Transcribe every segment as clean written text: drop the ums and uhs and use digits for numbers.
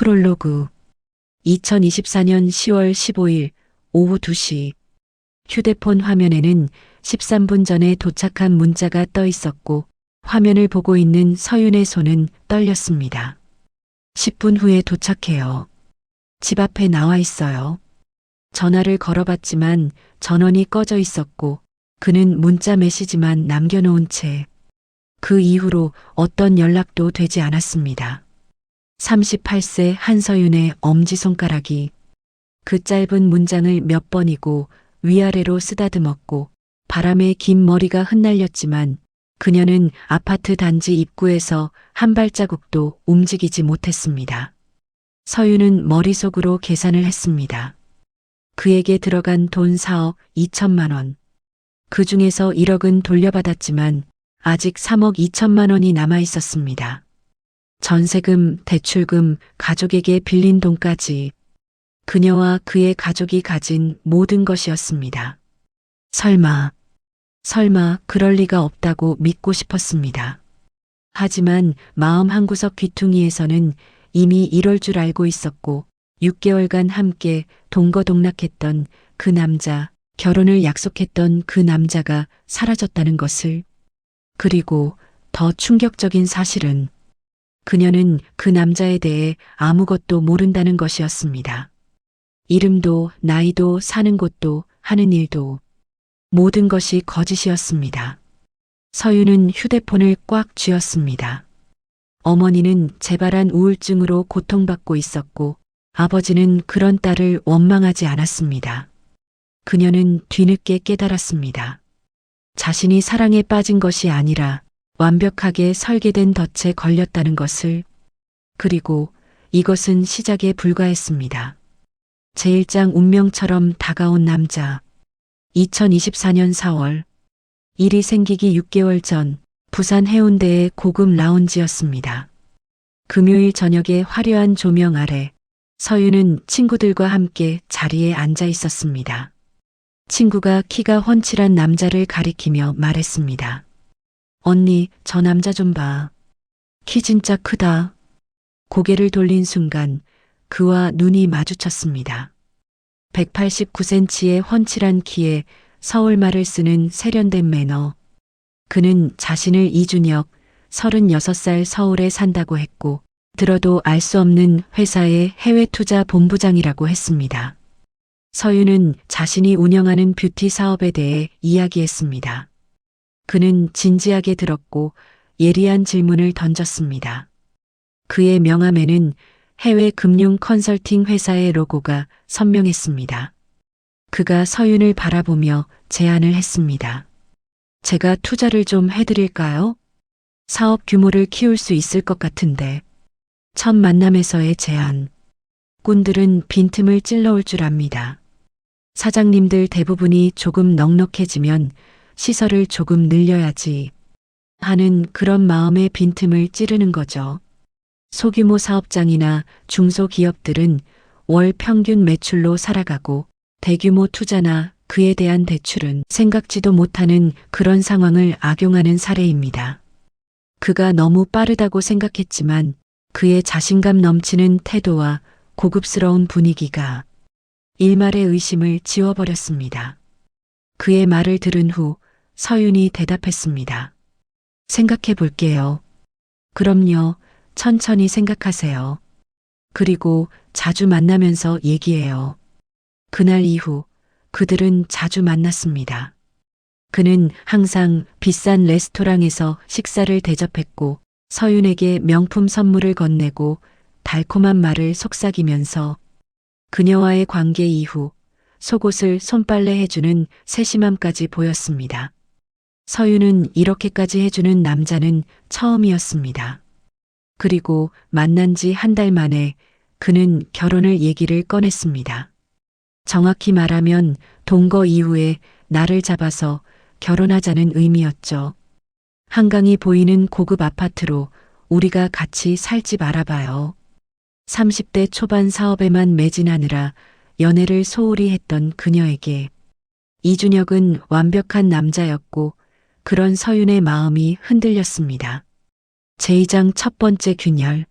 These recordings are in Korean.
프롤로그 2024년 10월 15일 오후 2시 휴대폰 화면에는 13분 전에 도착한 문자가 떠 있었고 화면을 보고 있는 서윤의 손은 떨렸습니다. 10분 후에 도착해요. 집 앞에 나와 있어요. 전화를 걸어봤지만 전원이 꺼져 있었고 그는 문자 메시지만 남겨놓은 채 그 이후로 어떤 연락도 되지 않았습니다. 38세 한서윤의 엄지손가락이 그 짧은 문장을 몇 번이고 위아래로 쓰다듬었고 바람에 긴 머리가 흩날렸지만 그녀는 아파트 단지 입구에서 한 발자국도 움직이지 못했습니다. 서윤은 머릿속으로 계산을 했습니다. 그에게 들어간 돈 4억 2천만 원. 그 중에서 1억은 돌려받았지만 아직 3억 2천만 원이 남아 있었습니다. 전세금, 대출금, 가족에게 빌린 돈까지 그녀와 그의 가족이 가진 모든 것이었습니다. 설마 그럴 리가 없다고 믿고 싶었습니다. 하지만 마음 한구석 귀퉁이에서는 이미 이럴 줄 알고 있었고 6개월간 함께 동거동락했던 그 남자, 결혼을 약속했던 그 남자가 사라졌다는 것을. 그리고 더 충격적인 사실은 그녀는 그 남자에 대해 아무것도 모른다는 것이었습니다. 이름도 나이도 사는 곳도 하는 일도 모든 것이 거짓이었습니다. 서윤은 휴대폰을 꽉 쥐었습니다. 어머니는 재발한 우울증으로 고통받고 있었고 아버지는 그런 딸을 원망하지 않았습니다. 그녀는 뒤늦게 깨달았습니다. 자신이 사랑에 빠진 것이 아니라 완벽하게 설계된 덫에 걸렸다는 것을. 그리고 이것은 시작에 불과했습니다. 제1장 운명처럼 다가온 남자. 2024년 4월 일이 생기기 6개월 전 부산 해운대의 고급 라운지였습니다. 금요일 저녁에 화려한 조명 아래 서윤은 친구들과 함께 자리에 앉아 있었습니다. 친구가 키가 훤칠한 남자를 가리키며 말했습니다. 언니, 저 남자 좀 봐. 키 진짜 크다. 고개를 돌린 순간 그와 눈이 마주쳤습니다. 189cm의 훤칠한 키에 서울말을 쓰는 세련된 매너. 그는 자신을 이준혁, 36살 서울에 산다고 했고 들어도 알 수 없는 회사의 해외 투자 본부장이라고 했습니다. 서윤은 자신이 운영하는 뷰티 사업에 대해 이야기했습니다. 그는 진지하게 들었고 예리한 질문을 던졌습니다. 그의 명함에는 해외 금융 컨설팅 회사의 로고가 선명했습니다. 그가 서윤을 바라보며 제안을 했습니다. 제가 투자를 좀 해드릴까요? 사업 규모를 키울 수 있을 것 같은데. 첫 만남에서의 제안. 꾼들은 빈틈을 찔러올 줄 압니다. 사장님들 대부분이 조금 넉넉해지면 시설을 조금 늘려야지 하는 그런 마음의 빈틈을 찌르는 거죠. 소규모 사업장이나 중소기업들은 월 평균 매출로 살아가고 대규모 투자나 그에 대한 대출은 생각지도 못하는 그런 상황을 악용하는 사례입니다. 그가 너무 빠르다고 생각했지만 그의 자신감 넘치는 태도와 고급스러운 분위기가 일말의 의심을 지워버렸습니다. 그의 말을 들은 후 서윤이 대답했습니다. 생각해 볼게요. 그럼요. 천천히 생각하세요. 그리고 자주 만나면서 얘기해요. 그날 이후 그들은 자주 만났습니다. 그는 항상 비싼 레스토랑에서 식사를 대접했고 서윤에게 명품 선물을 건네고 달콤한 말을 속삭이면서 그녀와의 관계 이후 속옷을 손빨래 해주는 세심함까지 보였습니다. 서윤은 이렇게까지 해주는 남자는 처음이었습니다. 그리고 만난 지 한 달 만에 그는 결혼을 얘기를 꺼냈습니다. 정확히 말하면 동거 이후에 나를 잡아서 결혼하자는 의미였죠. 한강이 보이는 고급 아파트로 우리가 같이 살 집 알아봐요. 30대 초반 사업에만 매진하느라 연애를 소홀히 했던 그녀에게 이준혁은 완벽한 남자였고 그런 서윤의 마음이 흔들렸습니다. 제2장 첫 번째 균열.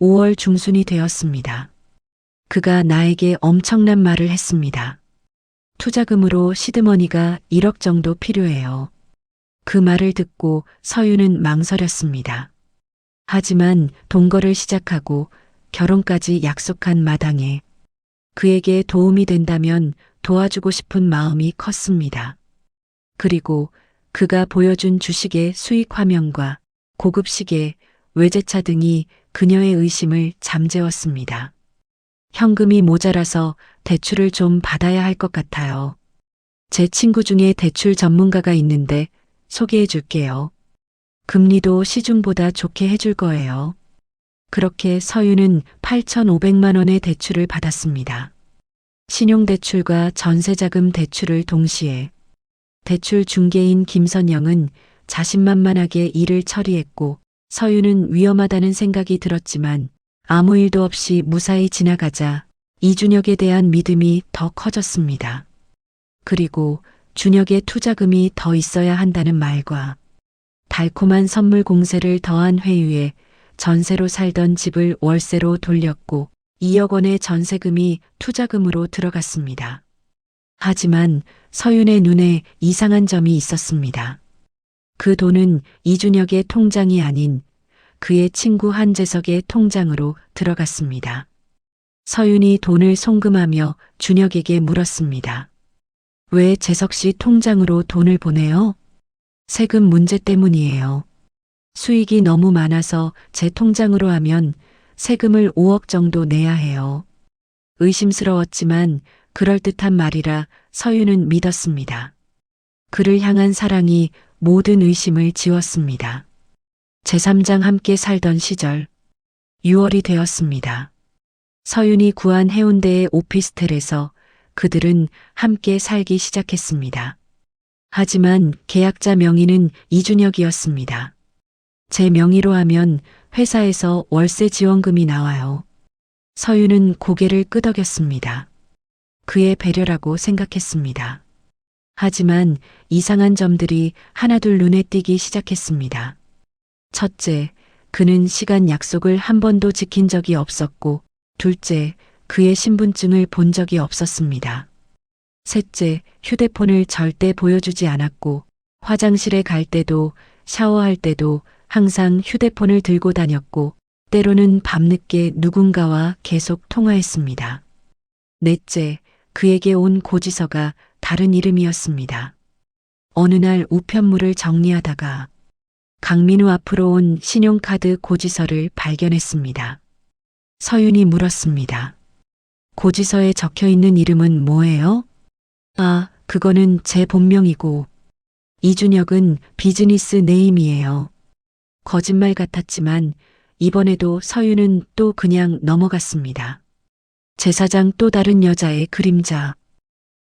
5월 중순이 되었습니다. 그가 나에게 엄청난 말을 했습니다. 투자금으로 시드머니가 1억 정도 필요해요. 그 말을 듣고 서윤은 망설였습니다. 하지만 동거를 시작하고 결혼까지 약속한 마당에 그에게 도움이 된다면 도와주고 싶은 마음이 컸습니다. 그리고 그가 보여준 주식의 수익 화면과 고급 시계, 외제차 등이 그녀의 의심을 잠재웠습니다. 현금이 모자라서 대출을 좀 받아야 할 것 같아요. 제 친구 중에 대출 전문가가 있는데 소개해 줄게요. 금리도 시중보다 좋게 해줄 거예요. 그렇게 서윤은 8,500만 원의 대출을 받았습니다. 신용대출과 전세자금 대출을 동시에. 대출 중개인 김선영은 자신만만하게 일을 처리했고 서윤은 위험하다는 생각이 들었지만 아무 일도 없이 무사히 지나가자 이준혁에 대한 믿음이 더 커졌습니다. 그리고 준혁의 투자금이 더 있어야 한다는 말과 달콤한 선물 공세를 더한 회유에 전세로 살던 집을 월세로 돌렸고 2억 원의 전세금이 투자금으로 들어갔습니다. 하지만 서윤의 눈에 이상한 점이 있었습니다. 그 돈은 이준혁의 통장이 아닌 그의 친구 한재석의 통장으로 들어갔습니다. 서윤이 돈을 송금하며 준혁에게 물었습니다. 왜 재석 씨 통장으로 돈을 보내요? 세금 문제 때문이에요. 수익이 너무 많아서 제 통장으로 하면 세금을 5억 정도 내야 해요. 의심스러웠지만 그럴듯한 말이라 서윤은 믿었습니다. 그를 향한 사랑이 모든 의심을 지웠습니다. 제3장 함께 살던 시절 6월이 되었습니다. 서윤이 구한 해운대의 오피스텔에서 그들은 함께 살기 시작했습니다. 하지만 계약자 명의는 이준혁이었습니다. 제 명의로 하면 회사에서 월세 지원금이 나와요. 서윤은 고개를 끄덕였습니다. 그의 배려라고 생각했습니다. 하지만 이상한 점들이 하나둘 눈에 띄기 시작했습니다. 첫째, 그는 시간 약속을 한 번도 지킨 적이 없었고, 둘째, 그의 신분증을 본 적이 없었습니다. 셋째, 휴대폰을 절대 보여주지 않았고, 화장실에 갈 때도 샤워할 때도 항상 휴대폰을 들고 다녔고, 때로는 밤늦게 누군가와 계속 통화했습니다. 넷째, 그에게 온 고지서가 다른 이름이었습니다. 어느 날 우편물을 정리하다가 강민우 앞으로 온 신용카드 고지서를 발견했습니다. 서윤이 물었습니다. 고지서에 적혀 있는 이름은 뭐예요? 아, 그거는 제 본명이고 이준혁은 비즈니스 네임이에요. 거짓말 같았지만 이번에도 서윤은 또 그냥 넘어갔습니다. 제사장 또 다른 여자의 그림자.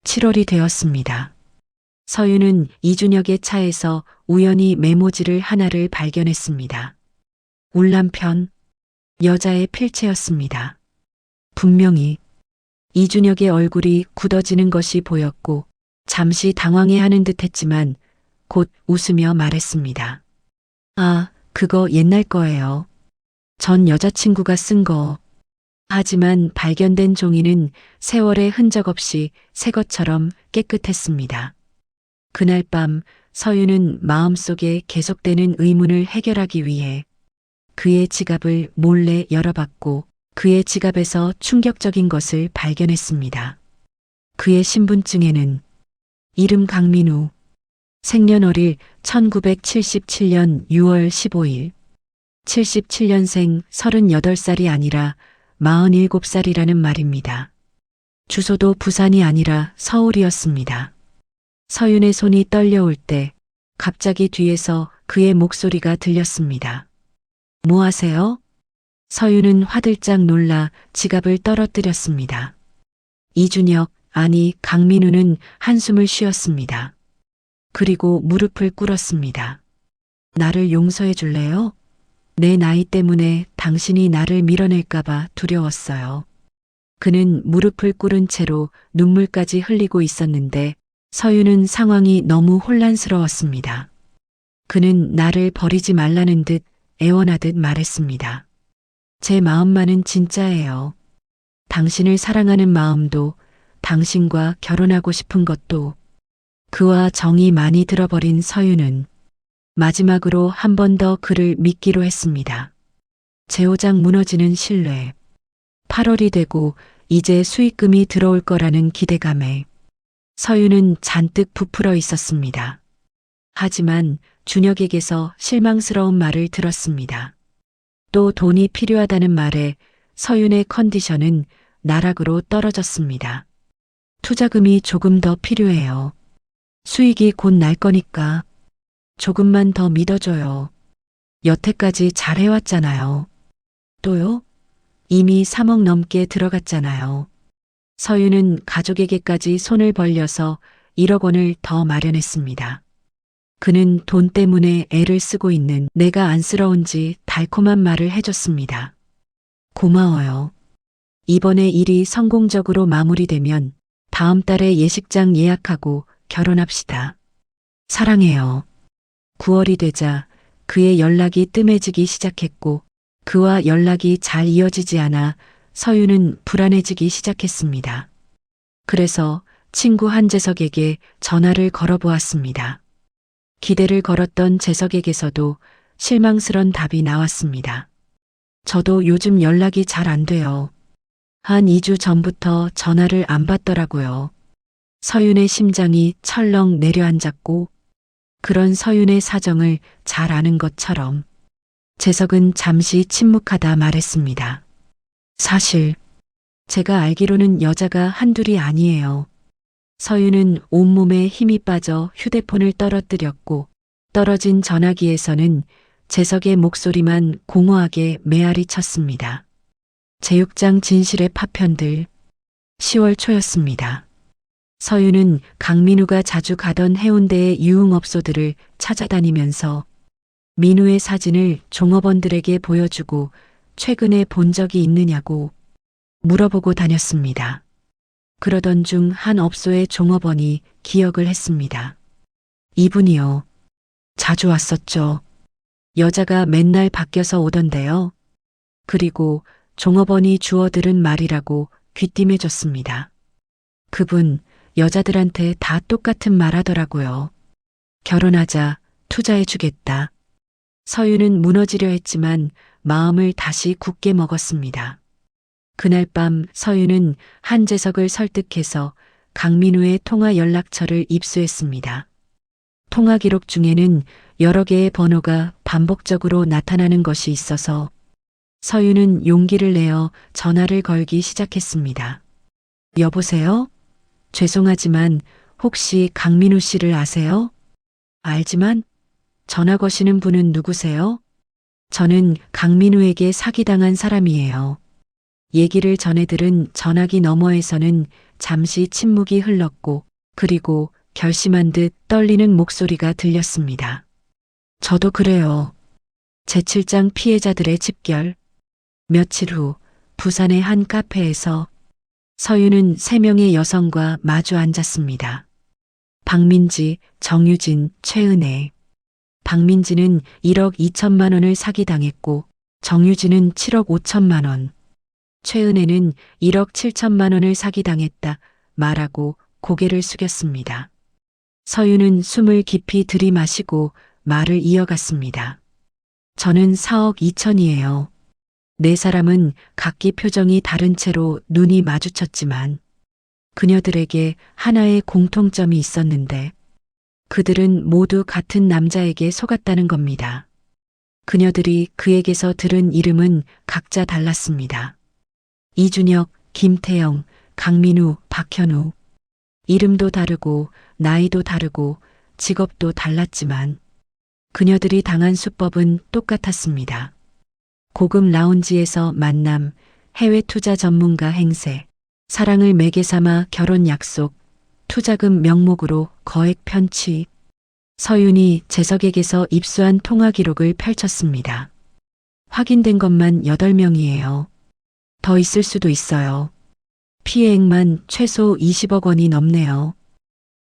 7월이 되었습니다. 서윤은 이준혁의 차에서 우연히 메모지를 하나를 발견했습니다. 울남편, 여자의 필체였습니다. 분명히 이준혁의 얼굴이 굳어지는 것이 보였고 잠시 당황해하는 듯 했지만 곧 웃으며 말했습니다. 아, 그거 옛날 거예요. 전 여자친구가 쓴 거. 하지만 발견된 종이는 세월의 흔적 없이 새 것처럼 깨끗했습니다. 그날 밤 서윤은 마음속에 계속되는 의문을 해결하기 위해 그의 지갑을 몰래 열어봤고 그의 지갑에서 충격적인 것을 발견했습니다. 그의 신분증에는 이름 강민우, 생년월일 1977년 6월 15일, 77년생 38살이 아니라 47살이라는 말입니다. 주소도 부산이 아니라 서울이었습니다. 서윤의 손이 떨려올 때 갑자기 뒤에서 그의 목소리가 들렸습니다. 뭐 하세요? 서윤은 화들짝 놀라 지갑을 떨어뜨렸습니다. 이준혁, 아니 강민우는 한숨을 쉬었습니다. 그리고 무릎을 꿇었습니다. 나를 용서해 줄래요? 내 나이 때문에 당신이 나를 밀어낼까봐 두려웠어요. 그는 무릎을 꿇은 채로 눈물까지 흘리고 있었는데 서윤은 상황이 너무 혼란스러웠습니다. 그는 나를 버리지 말라는 듯 애원하듯 말했습니다. 제 마음만은 진짜예요. 당신을 사랑하는 마음도, 당신과 결혼하고 싶은 것도. 그와 정이 많이 들어버린 서윤은 마지막으로 한 번 더 그를 믿기로 했습니다. 제오장 무너지는 신뢰. 8월이 되고 이제 수익금이 들어올 거라는 기대감에 서윤은 잔뜩 부풀어 있었습니다. 하지만 준혁에게서 실망스러운 말을 들었습니다. 또 돈이 필요하다는 말에 서윤의 컨디션은 나락으로 떨어졌습니다. 투자금이 조금 더 필요해요. 수익이 곧 날 거니까 조금만 더 믿어줘요. 여태까지 잘 해왔잖아요. 또요? 이미 3억 넘게 들어갔잖아요. 서윤은 가족에게까지 손을 벌려서 1억 원을 더 마련했습니다. 그는 돈 때문에 애를 쓰고 있는 내가 안쓰러운지 달콤한 말을 해줬습니다. 고마워요. 이번에 일이 성공적으로 마무리되면 다음 달에 예식장 예약하고 결혼합시다. 사랑해요. 9월이 되자 그의 연락이 뜸해지기 시작했고 그와 연락이 잘 이어지지 않아 서윤은 불안해지기 시작했습니다. 그래서 친구 한재석에게 전화를 걸어보았습니다. 기대를 걸었던 재석에게서도 실망스런 답이 나왔습니다. 저도 요즘 연락이 잘 안 돼요. 한 2주 전부터 전화를 안 받더라고요. 서윤의 심장이 철렁 내려앉았고 그런 서윤의 사정을 잘 아는 것처럼 재석은 잠시 침묵하다 말했습니다. 사실 제가 알기로는 여자가 한둘이 아니에요. 서윤은 온몸에 힘이 빠져 휴대폰을 떨어뜨렸고 떨어진 전화기에서는 재석의 목소리만 공허하게 메아리 쳤습니다. 제육장 진실의 파편들. 10월 초였습니다. 서윤은 강민우가 자주 가던 해운대의 유흥업소들을 찾아다니면서 민우의 사진을 종업원들에게 보여주고 최근에 본 적이 있느냐고 물어보고 다녔습니다. 그러던 중 한 업소의 종업원이 기억을 했습니다. 이분이요. 자주 왔었죠. 여자가 맨날 바뀌어서 오던데요. 그리고 종업원이 주워들은 말이라고 귀띔해줬습니다. 그분 여자들한테 다 똑같은 말 하더라고요. 결혼하자, 투자해주겠다. 서윤은 무너지려 했지만 마음을 다시 굳게 먹었습니다. 그날 밤 서윤은 한재석을 설득해서 강민우의 통화 연락처를 입수했습니다. 통화 기록 중에는 여러 개의 번호가 반복적으로 나타나는 것이 있어서 서윤은 용기를 내어 전화를 걸기 시작했습니다. 여보세요? 죄송하지만 혹시 강민우 씨를 아세요? 알지만 전화 거시는 분은 누구세요? 저는 강민우에게 사기당한 사람이에요. 얘기를 전해 들은 전화기 너머에서는 잠시 침묵이 흘렀고 그리고 결심한 듯 떨리는 목소리가 들렸습니다. 저도 그래요. 제7장 피해자들의 집결. 며칠 후 부산의 한 카페에서 서윤은 3명의 여성과 마주 앉았습니다. 박민지, 정유진, 최은혜. 박민지는 1억 2천만 원을 사기당했고 정유진은 7억 5천만 원. 최은혜는 1억 7천만 원을 사기당했다 말하고 고개를 숙였습니다. 서윤은 숨을 깊이 들이마시고 말을 이어갔습니다. 저는 4억 2천이에요. 네 사람은 각기 표정이 다른 채로 눈이 마주쳤지만 그녀들에게 하나의 공통점이 있었는데 그들은 모두 같은 남자에게 속았다는 겁니다. 그녀들이 그에게서 들은 이름은 각자 달랐습니다. 이준혁, 김태영, 강민우, 박현우. 이름도 다르고 나이도 다르고 직업도 달랐지만 그녀들이 당한 수법은 똑같았습니다. 고급 라운지에서 만남, 해외 투자 전문가 행세, 사랑을 매개 삼아 결혼 약속, 투자금 명목으로 거액 편취. 서윤이 재석에게서 입수한 통화 기록을 펼쳤습니다. 확인된 것만 8명이에요. 더 있을 수도 있어요. 피해액만 최소 20억 원이 넘네요.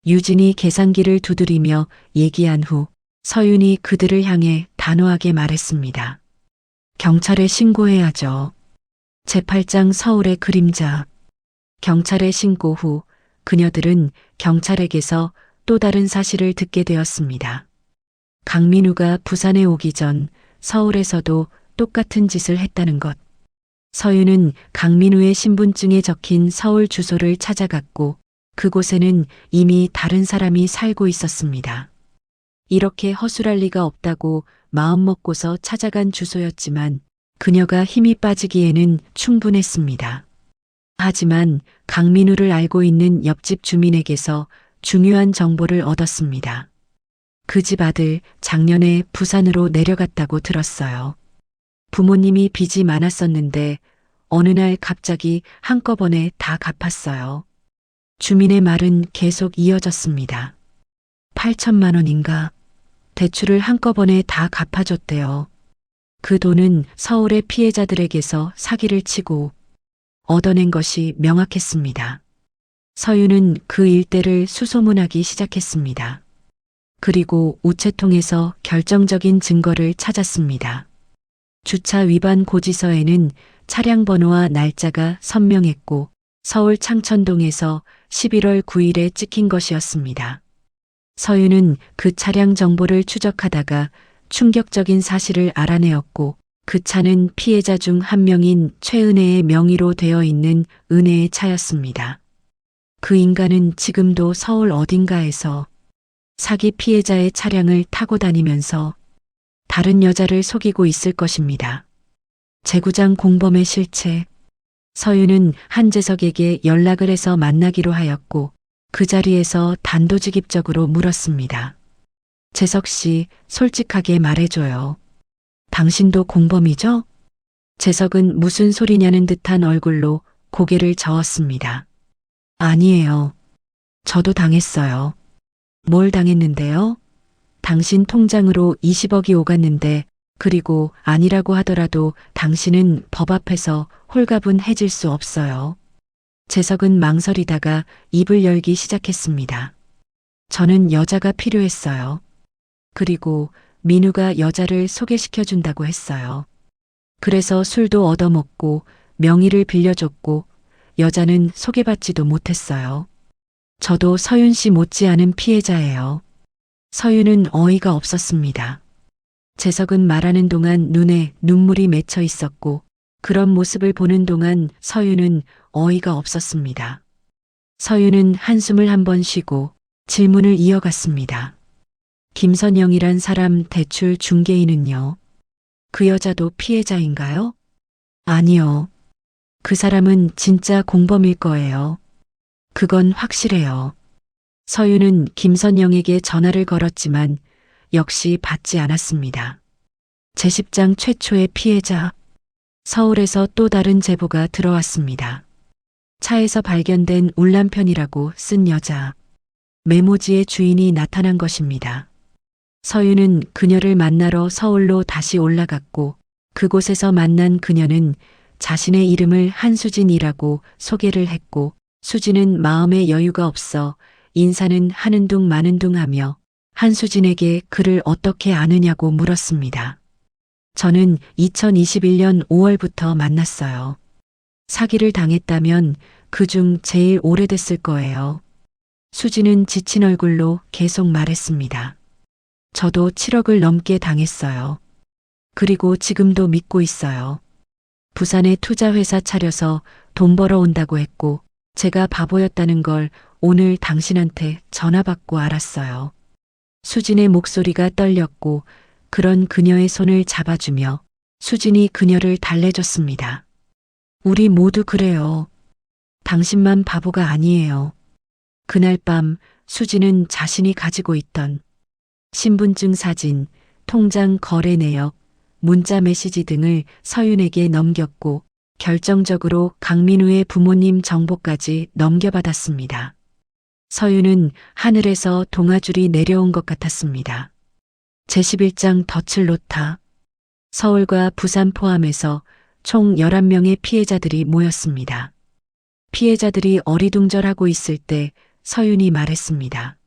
유진이 계산기를 두드리며 얘기한 후 서윤이 그들을 향해 단호하게 말했습니다. 경찰에 신고해야죠. 제8장 서울의 그림자. 경찰에 신고 후 그녀들은 경찰에게서 또 다른 사실을 듣게 되었습니다. 강민우가 부산에 오기 전 서울에서도 똑같은 짓을 했다는 것. 서윤은 강민우의 신분증에 적힌 서울 주소를 찾아갔고 그곳에는 이미 다른 사람이 살고 있었습니다. 이렇게 허술할 리가 없다고 마음먹고서 찾아간 주소였지만 그녀가 힘이 빠지기에는 충분했습니다. 하지만 강민우를 알고 있는 옆집 주민에게서 중요한 정보를 얻었습니다. 그 집 아들 작년에 부산으로 내려갔다고 들었어요. 부모님이 빚이 많았었는데 어느 날 갑자기 한꺼번에 다 갚았어요. 주민의 말은 계속 이어졌습니다. 8천만 원인가? 대출을 한꺼번에 다 갚아줬대요. 그 돈은 서울의 피해자들에게서 사기를 치고 얻어낸 것이 명확했습니다. 서윤은 그 일대를 수소문하기 시작했습니다. 그리고 우체통에서 결정적인 증거를 찾았습니다. 주차 위반 고지서에는 차량 번호와 날짜가 선명했고 서울 창천동에서 11월 9일에 찍힌 것이었습니다. 서윤은 그 차량 정보를 추적하다가 충격적인 사실을 알아내었고 그 차는 피해자 중 한 명인 최은혜의 명의로 되어 있는 은혜의 차였습니다. 그 인간은 지금도 서울 어딘가에서 사기 피해자의 차량을 타고 다니면서 다른 여자를 속이고 있을 것입니다. 재구장 공범의 실체. 서윤은 한재석에게 연락을 해서 만나기로 하였고 그 자리에서 단도직입적으로 물었습니다. 재석 씨, 솔직하게 말해줘요. 당신도 공범이죠? 재석은 무슨 소리냐는 듯한 얼굴로 고개를 저었습니다. 아니에요. 저도 당했어요. 뭘 당했는데요? 당신 통장으로 20억이 오갔는데 그리고 아니라고 하더라도 당신은 법 앞에서 홀가분해질 수 없어요. 재석은 망설이다가 입을 열기 시작했습니다. 저는 여자가 필요했어요. 그리고 민우가 여자를 소개시켜준다고 했어요. 그래서 술도 얻어먹고 명의를 빌려줬고 여자는 소개받지도 못했어요. 저도 서윤 씨 못지않은 피해자예요. 서윤은 어이가 없었습니다. 재석은 말하는 동안 눈에 눈물이 맺혀 있었고 그런 모습을 보는 동안 서윤은 어이가 없었습니다. 서윤은 한숨을 한번 쉬고 질문을 이어갔습니다. 김선영이란 사람 대출 중개인은요? 그 여자도 피해자인가요? 아니요. 그 사람은 진짜 공범일 거예요. 그건 확실해요. 서윤은 김선영에게 전화를 걸었지만 역시 받지 않았습니다. 제10장 최초의 피해자. 서울에서 또 다른 제보가 들어왔습니다. 차에서 발견된 울남편이라고 쓴 여자. 메모지의 주인이 나타난 것입니다. 서윤은 그녀를 만나러 서울로 다시 올라갔고 그곳에서 만난 그녀는 자신의 이름을 한수진이라고 소개를 했고 수진은 마음에 여유가 없어 인사는 하는 둥 마는 둥 하며 한수진에게 그를 어떻게 아느냐고 물었습니다. 저는 2021년 5월부터 만났어요. 사기를 당했다면 그중 제일 오래됐을 거예요. 수진은 지친 얼굴로 계속 말했습니다. 저도 7억을 넘게 당했어요. 그리고 지금도 믿고 있어요. 부산에 투자회사 차려서 돈 벌어온다고 했고 제가 바보였다는 걸 오늘 당신한테 전화 받고 알았어요. 수진의 목소리가 떨렸고 그런 그녀의 손을 잡아주며 수진이 그녀를 달래줬습니다. 우리 모두 그래요. 당신만 바보가 아니에요. 그날 밤 수진은 자신이 가지고 있던 신분증 사진, 통장 거래 내역, 문자 메시지 등을 서윤에게 넘겼고 결정적으로 강민우의 부모님 정보까지 넘겨받았습니다. 서윤은 하늘에서 동아줄이 내려온 것 같았습니다. 제11장 덫을 놓다. 서울과 부산 포함해서 총 11명의 피해자들이 모였습니다. 피해자들이 어리둥절하고 있을 때 서윤이 말했습니다.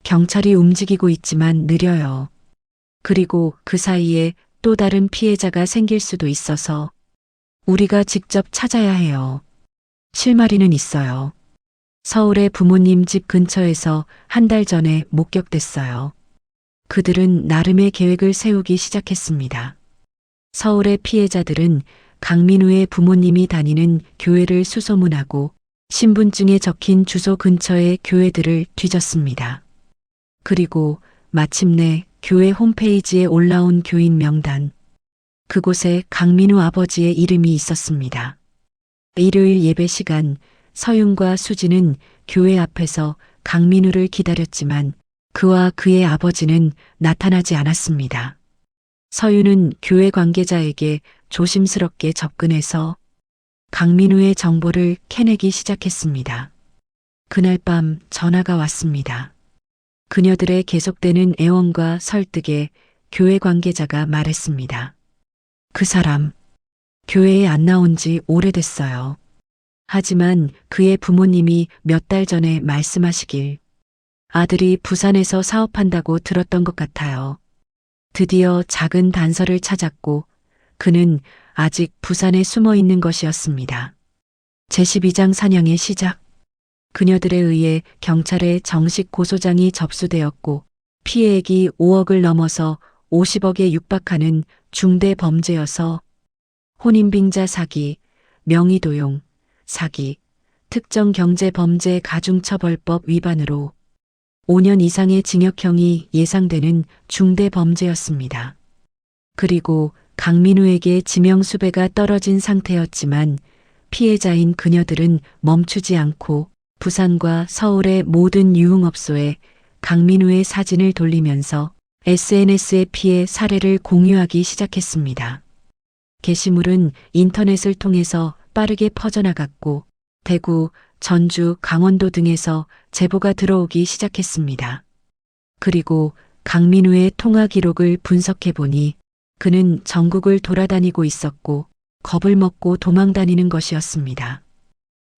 경찰이 움직이고 있지만 느려요. 그리고 그 사이에 또 다른 피해자가 생길 수도 있어서 우리가 직접 찾아야 해요. 실마리는 있어요. 서울의 부모님 집 근처에서 한 달 전에 목격됐어요. 그들은 나름의 계획을 세우기 시작했습니다. 서울의 피해자들은 강민우의 부모님이 다니는 교회를 수소문하고 신분증에 적힌 주소 근처의 교회들을 뒤졌습니다. 그리고 마침내 교회 홈페이지에 올라온 교인 명단. 그곳에 강민우 아버지의 이름이 있었습니다. 일요일 예배 시간 서윤과 수지는 교회 앞에서 강민우를 기다렸지만 그와 그의 아버지는 나타나지 않았습니다. 서윤은 교회 관계자에게 조심스럽게 접근해서 강민우의 정보를 캐내기 시작했습니다. 그날 밤 전화가 왔습니다. 그녀들의 계속되는 애원과 설득에 교회 관계자가 말했습니다. 그 사람, 교회에 안 나온 지 오래됐어요. 하지만 그의 부모님이 몇 달 전에 말씀하시길 아들이 부산에서 사업한다고 들었던 것 같아요. 드디어 작은 단서를 찾았고 그는 아직 부산에 숨어 있는 것이었습니다. 제12장 사냥의 시작. 그녀들에 의해 경찰에 정식 고소장이 접수되었고 피해액이 5억을 넘어서 50억에 육박하는 중대 범죄여서 혼인빙자 사기, 명의도용, 사기, 특정경제범죄 가중처벌법 위반으로 5년 이상의 징역형이 예상되는 중대 범죄였습니다. 그리고 강민우에게 지명수배가 떨어진 상태였지만 피해자인 그녀들은 멈추지 않고 부산과 서울의 모든 유흥업소에 강민우의 사진을 돌리면서 SNS에 피해 사례를 공유하기 시작했습니다. 게시물은 인터넷을 통해서 빠르게 퍼져나갔고 대구, 전주, 강원도 등에서 제보가 들어오기 시작했습니다. 그리고 강민우의 통화 기록을 분석해 보니 그는 전국을 돌아다니고 있었고 겁을 먹고 도망다니는 것이었습니다.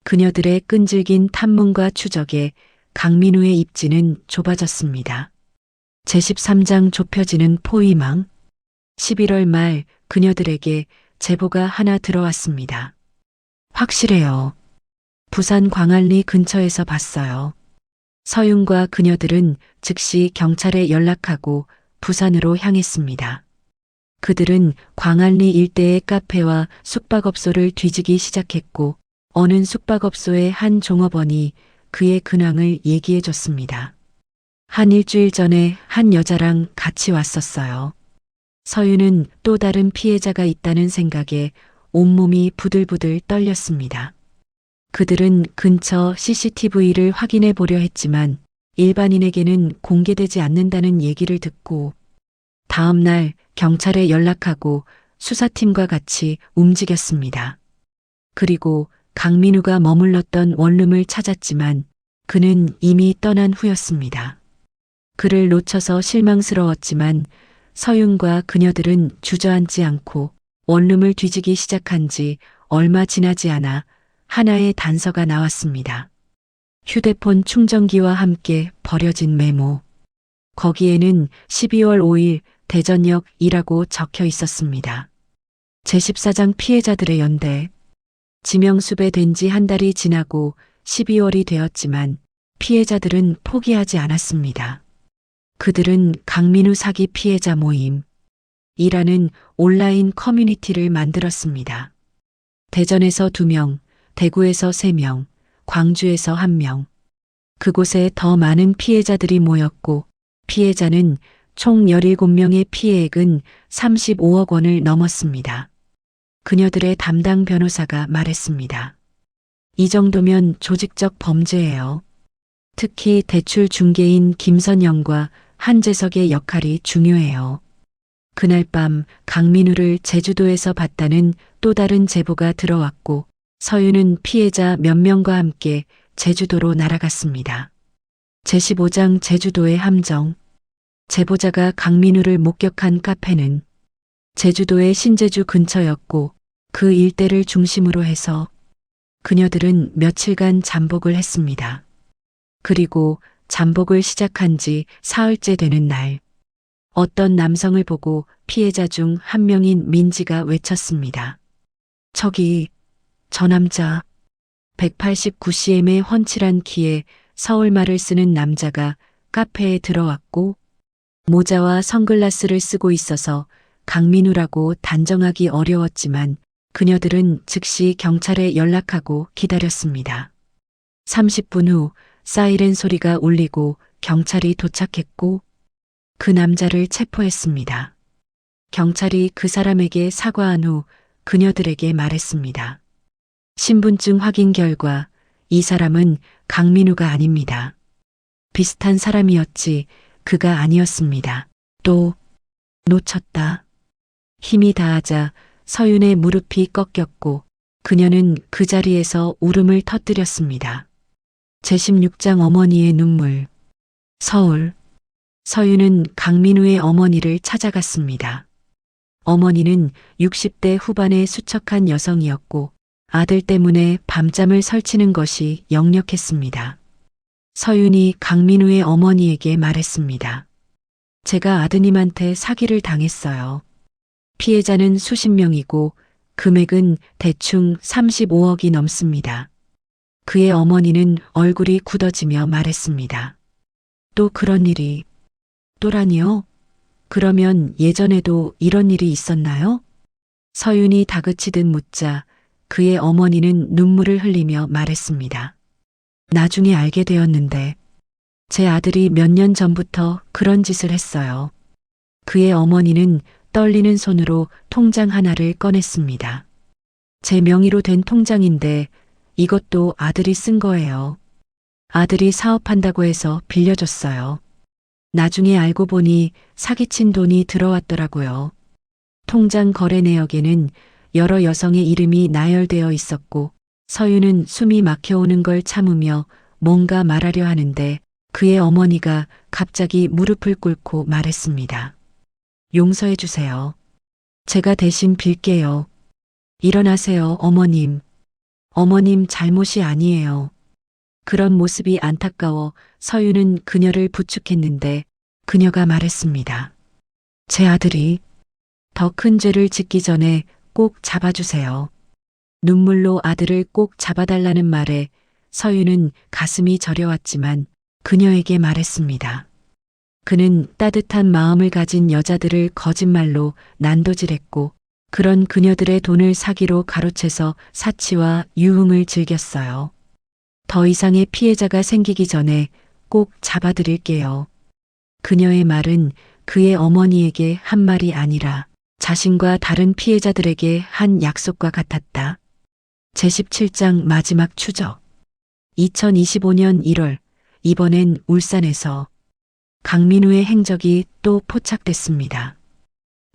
그녀들의 끈질긴 탐문과 추적에 강민우의 입지는 좁아졌습니다. 제13장 좁혀지는 포위망. 11월 말 그녀들에게 제보가 하나 들어왔습니다. 확실해요. 부산 광안리 근처에서 봤어요. 서윤과 그녀들은 즉시 경찰에 연락하고 부산으로 향했습니다. 그들은 광안리 일대의 카페와 숙박업소를 뒤지기 시작했고 어느 숙박업소의 한 종업원이 그의 근황을 얘기해 줬습니다. 한 일주일 전에 한 여자랑 같이 왔었어요. 서윤은 또 다른 피해자가 있다는 생각에 온몸이 부들부들 떨렸습니다. 그들은 근처 CCTV를 확인해 보려 했지만 일반인에게는 공개되지 않는다는 얘기를 듣고 다음 날 경찰에 연락하고 수사팀과 같이 움직였습니다. 그리고 강민우가 머물렀던 원룸을 찾았지만 그는 이미 떠난 후였습니다. 그를 놓쳐서 실망스러웠지만 서윤과 그녀들은 주저앉지 않고 원룸을 뒤지기 시작한 지 얼마 지나지 않아 하나의 단서가 나왔습니다. 휴대폰 충전기와 함께 버려진 메모. 거기에는 12월 5일 대전역이라고 적혀 있었습니다. 제14장 피해자들의 연대. 지명수배된 지 한 달이 지나고 12월이 되었지만 피해자들은 포기하지 않았습니다. 그들은 강민우 사기 피해자 모임 이라는 온라인 커뮤니티를 만들었습니다. 대전에서 2명, 대구에서 3명, 광주에서 1명. 그곳에 더 많은 피해자들이 모였고 피해자는 총 17명의 피해액은 35억 원을 넘었습니다. 그녀들의 담당 변호사가 말했습니다. 이 정도면 조직적 범죄예요. 특히 대출 중개인 김선영과 한재석의 역할이 중요해요. 그날 밤 강민우를 제주도에서 봤다는 또 다른 제보가 들어왔고 서윤은 피해자 몇 명과 함께 제주도로 날아갔습니다. 제15장 제주도의 함정. 제보자가 강민우를 목격한 카페는 제주도의 신제주 근처였고 그 일대를 중심으로 해서 그녀들은 며칠간 잠복을 했습니다. 그리고 잠복을 시작한 지 사흘째 되는 날 어떤 남성을 보고 피해자 중 한 명인 민지가 외쳤습니다. 저기, 저 남자. 189cm의 훤칠한 키에 서울말을 쓰는 남자가 카페에 들어왔고 모자와 선글라스를 쓰고 있어서 강민우라고 단정하기 어려웠지만 그녀들은 즉시 경찰에 연락하고 기다렸습니다. 30분 후 사이렌 소리가 울리고 경찰이 도착했고 그 남자를 체포했습니다. 경찰이 그 사람에게 사과한 후 그녀들에게 말했습니다. 신분증 확인 결과 이 사람은 강민우가 아닙니다. 비슷한 사람이었지 그가 아니었습니다. 또 놓쳤다. 힘이 다하자 서윤의 무릎이 꺾였고 그녀는 그 자리에서 울음을 터뜨렸습니다. 제16장 어머니의 눈물. 서울. 서윤은 강민우의 어머니를 찾아갔습니다. 어머니는 60대 후반의 수척한 여성이었고 아들 때문에 밤잠을 설치는 것이 역력했습니다. 서윤이 강민우의 어머니에게 말했습니다. 제가 아드님한테 사기를 당했어요. 피해자는 수십 명이고 금액은 대충 35억이 넘습니다. 그의 어머니는 얼굴이 굳어지며 말했습니다. 또 그런 일이. 또라니요? 그러면 예전에도 이런 일이 있었나요? 서윤이 다그치듯 묻자 그의 어머니는 눈물을 흘리며 말했습니다. 나중에 알게 되었는데 제 아들이 몇 년 전부터 그런 짓을 했어요. 그의 어머니는 떨리는 손으로 통장 하나를 꺼냈습니다. 제 명의로 된 통장인데 이것도 아들이 쓴 거예요. 아들이 사업한다고 해서 빌려줬어요. 나중에 알고 보니 사기친 돈이 들어왔더라고요. 통장 거래 내역에는 여러 여성의 이름이 나열되어 있었고 서윤은 숨이 막혀오는 걸 참으며 뭔가 말하려 하는데 그의 어머니가 갑자기 무릎을 꿇고 말했습니다. 용서해 주세요. 제가 대신 빌게요. 일어나세요, 어머님. 어머님 잘못이 아니에요. 그런 모습이 안타까워 서윤은 그녀를 부축했는데 그녀가 말했습니다. 제 아들이 더 큰 죄를 짓기 전에 꼭 잡아주세요. 눈물로 아들을 꼭 잡아달라는 말에 서윤은 가슴이 저려왔지만 그녀에게 말했습니다. 그는 따뜻한 마음을 가진 여자들을 거짓말로 난도질했고 그런 그녀들의 돈을 사기로 가로채서 사치와 유흥을 즐겼어요. 더 이상의 피해자가 생기기 전에 꼭 잡아드릴게요. 그녀의 말은 그의 어머니에게 한 말이 아니라 자신과 다른 피해자들에게 한 약속과 같았다. 제17장 마지막 추적. 2025년 1월, 이번엔 울산에서 강민우의 행적이 또 포착됐습니다.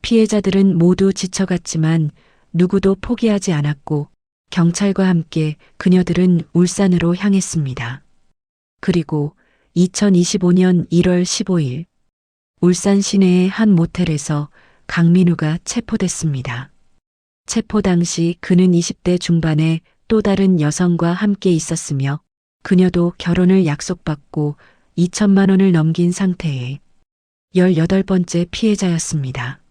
피해자들은 모두 지쳐갔지만 누구도 포기하지 않았고 경찰과 함께 그녀들은 울산으로 향했습니다. 그리고 2025년 1월 15일 울산 시내의 한 모텔에서 강민우가 체포됐습니다. 체포 당시 그는 20대 중반의 또 다른 여성과 함께 있었으며 그녀도 결혼을 약속받고 2천만 원을 넘긴 상태의 18번째 피해자였습니다.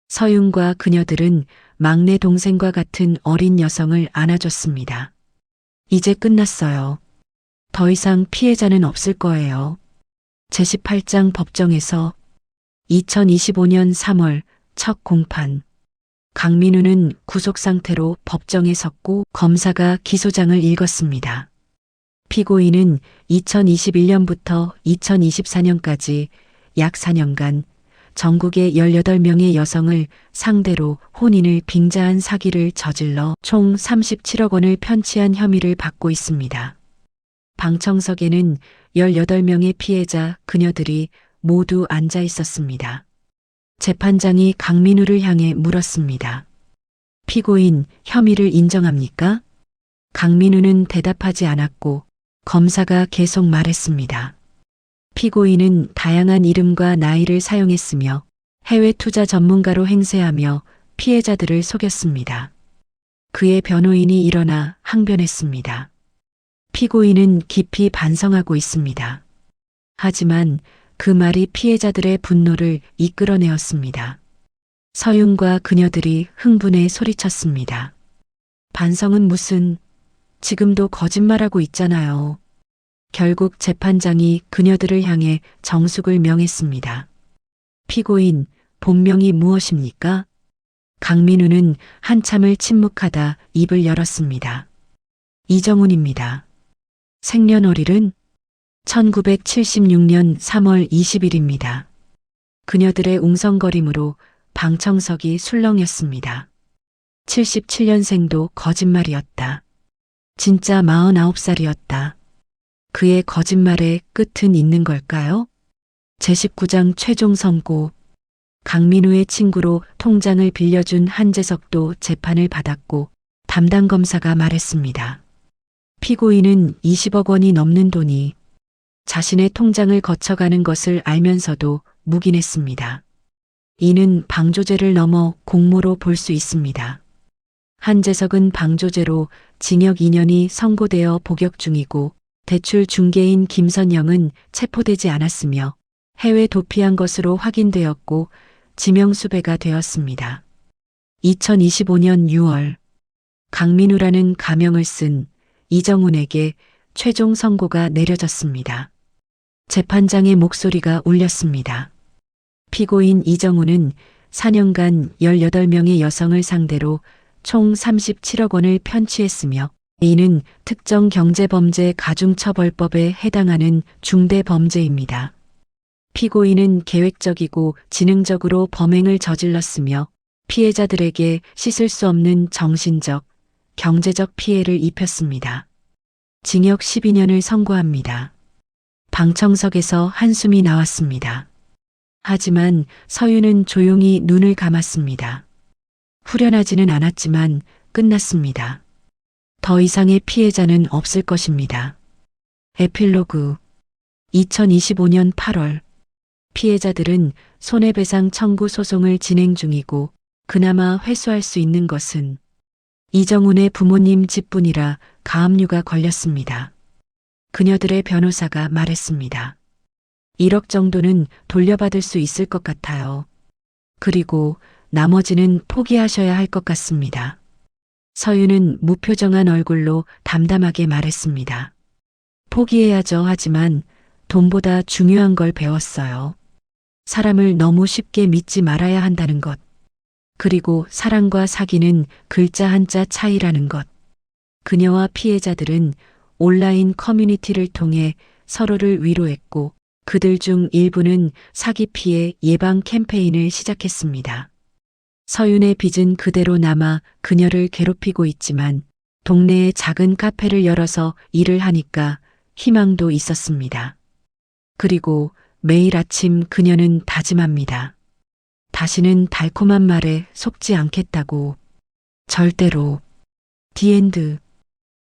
서윤과 그녀들은 막내 동생과 같은 어린 여성을 안아줬습니다. 이제 끝났어요. 더 이상 피해자는 없을 거예요. 제18장 법정에서 2025년 3월 첫 공판. 강민우는 구속 상태로 법정에 섰고 검사가 기소장을 읽었습니다. 피고인은 2021년부터 2024년까지 약 4년간 전국의 18명의 여성을 상대로 혼인을 빙자한 사기를 저질러 총 37억 원을 편취한 혐의를 받고 있습니다. 방청석에는 18명의 피해자 그녀들이 모두 앉아 있었습니다. 재판장이 강민우를 향해 물었습니다. 피고인 혐의를 인정합니까? 강민우는 대답하지 않았고 검사가 계속 말했습니다. 피고인은 다양한 이름과 나이를 사용했으며 해외 투자 전문가로 행세하며 피해자들을 속였습니다. 그의 변호인이 일어나 항변했습니다. 피고인은 깊이 반성하고 있습니다. 하지만 그 말이 피해자들의 분노를 이끌어내었습니다. 서윤과 그녀들이 흥분해 소리쳤습니다. 반성은 무슨, 지금도 거짓말하고 있잖아요. 결국 재판장이 그녀들을 향해 정숙을 명했습니다. 피고인, 본명이 무엇입니까? 강민우는 한참을 침묵하다 입을 열었습니다. 이정훈입니다. 생년월일은 1976년 3월 20일입니다. 그녀들의 웅성거림으로 방청석이 술렁였습니다. 77년생도 거짓말이었다. 진짜 49살이었다. 그의 거짓말의 끝은 있는 걸까요? 제19장 최종 선고. 강민우의 친구로 통장을 빌려준 한재석도 재판을 받았고 담당 검사가 말했습니다. 피고인은 20억 원이 넘는 돈이 자신의 통장을 거쳐가는 것을 알면서도 묵인했습니다. 이는 방조죄를 넘어 공모로 볼 수 있습니다. 한재석은 방조죄로 징역 2년이 선고되어 복역 중이고 대출 중개인 김선영은 체포되지 않았으며 해외 도피한 것으로 확인되었고 지명수배가 되었습니다. 2025년 6월 강민우라는 가명을 쓴 이정훈에게 최종 선고가 내려졌습니다. 재판장의 목소리가 울렸습니다. 피고인 이정훈은 4년간 18명의 여성을 상대로 총 37억 원을 편취했으며 이는 특정 경제범죄 가중처벌법에 해당하는 중대범죄입니다. 피고인은 계획적이고 지능적으로 범행을 저질렀으며 피해자들에게 씻을 수 없는 정신적, 경제적 피해를 입혔습니다. 징역 12년을 선고합니다. 방청석에서 한숨이 나왔습니다. 하지만 서윤은 조용히 눈을 감았습니다. 후련하지는 않았지만 끝났습니다. 더 이상의 피해자는 없을 것입니다. 에필로그 2025년 8월 피해자들은 손해배상 청구 소송을 진행 중이고 그나마 회수할 수 있는 것은 이정훈의 부모님 집뿐이라 가압류가 걸렸습니다. 그녀들의 변호사가 말했습니다. 1억 정도는 돌려받을 수 있을 것 같아요. 그리고 나머지는 포기하셔야 할 것 같습니다. 서윤은 무표정한 얼굴로 담담하게 말했습니다. 포기해야죠. 하지만 돈보다 중요한 걸 배웠어요. 사람을 너무 쉽게 믿지 말아야 한다는 것. 그리고 사랑과 사기는 글자 한자 차이라는 것. 그녀와 피해자들은 온라인 커뮤니티를 통해 서로를 위로했고 그들 중 일부는 사기 피해 예방 캠페인을 시작했습니다. 서윤의 빚은 그대로 남아 그녀를 괴롭히고 있지만 동네에 작은 카페를 열어서 일을 하니까 희망도 있었습니다. 그리고 매일 아침 그녀는 다짐합니다. 다시는 달콤한 말에 속지 않겠다고. 절대로. 디엔드.